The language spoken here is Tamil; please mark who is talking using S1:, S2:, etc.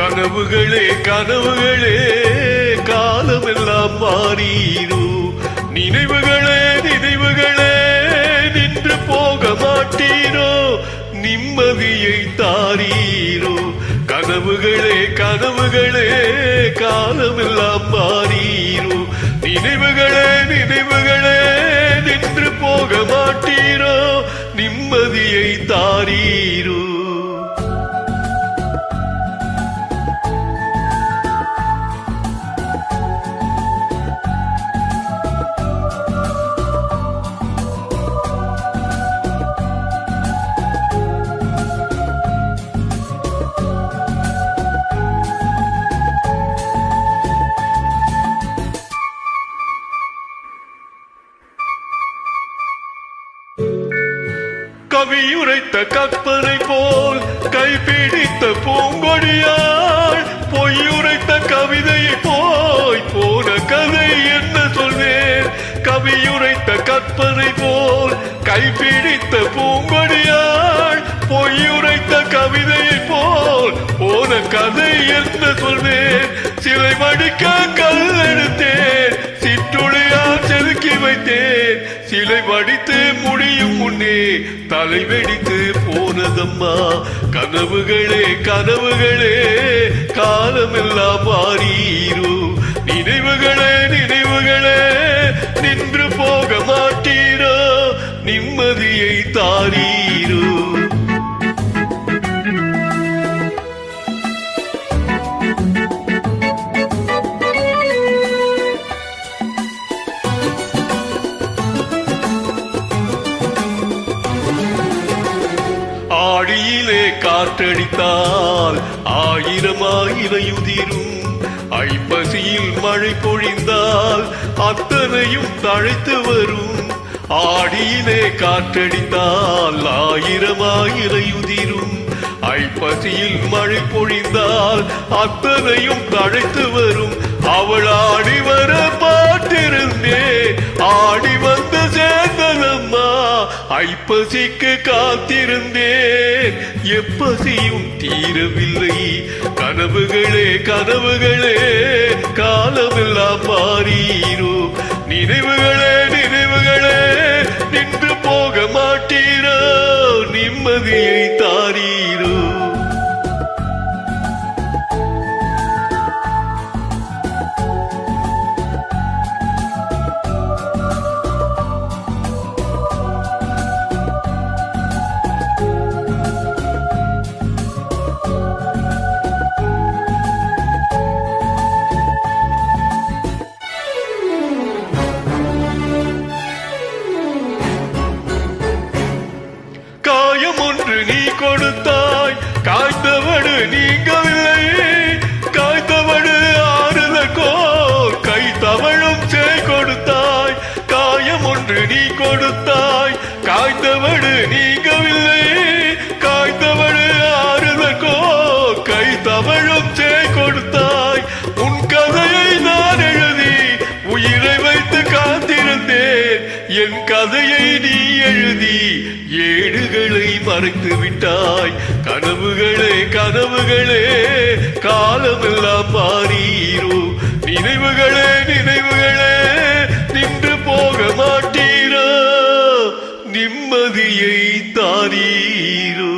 S1: கனவுகளே கனவுகளே காலமெல்லாம் மாறீரோ, நினைவுகளே நினைவுகளே நின்று போக மாட்டீரோ, நிம்மதியை தாரீரோ. கனவுகளே கனவுகளே காலமெல்லாம் மாறீரோ, நினைவுகளே நினைவுகளே நின்று போக மாட்டீரோ, நிம்மதியை தாரீரோ. கவியுரைத்த கற்பனை போல் கைப்பிடித்த பூங்கொடியாள், பொய்யுரைத்த கவிதையை போய் போன கதை என்ன சொல்வேன். கவியுரைத்த கற்பனை போல் கைப்பிடித்த பூங்கொடியாள், பொய்யுரைத்த கவிதையை போல் போன கதை என்ன சொல்வேன். சிலை வடிக்க கல் எடுத்தேன், சிற்றுளியால் செதுக்கி வைத்தேன், சிலை வடித்து முடியும் முன்னே தலை வெடித்து போனதம்மா. கனவுகளே கனவுகளே காலமெல்லாம் மாறீரோ, நினைவுகளே நினைவுகளே நின்று போக மாட்டீரோ, நிம்மதியை தாரீரோ. ஆடியிலே காற்றடித்தால் ஆயிரம் ஆயிரையுதிரும், ஐப்பசியில் மழை பொழிந்தால் அத்தனையும் தழைத்து வரும். ஆடியிலே காற்றடித்தால் ஆயிரம் ஆயிரையுதிரும், ஐப்பசியில் மழை பொழிந்தால் அத்தனையும் தழைத்து வரும். அவள் ஆடி வர பாட்டிருந்தே ஆடி வந்து சேர்ந்ததம்மா, ஐப்பசிக்கு காத்திருந்தேன் எப்பசியும் தீரவில்லை. கனவுகளே கனவுகளே காலமெல்லாம் மாறீரோ, நினைவுகளே நினைவுகளே நின்று போக மாட்டீரோ, நிம்மதியை தாரீரோ. ஒன்று நீ கொடுத்தாய், காய்த்தவடு நீங்கவில்லை, காய்த்தவடு ஆறுதற்கோ கை தவழும் செய் கொடுத்தாய். காயம் ஒன்று நீ கொடுத்தாய், காய்த்தவடு நீங்கவில்லை, காய்த்தவடு ஆறுதற்கோ கை தவழும் செய் கொடுத்தாய். உன் கதையை நான் எழுதி உயிரை வைத்து காத்திருந்தேன், என் கதையை நீ எழுதி ஏடுகளை மறைத்து விட்டாய். கனவுகளே கனவுகளே காலமெல்லாம் மாறீரோ, நினைவுகளே நினைவுகளே நின்று போக மாட்டீரோ, நிம்மதியை தாரீரோ.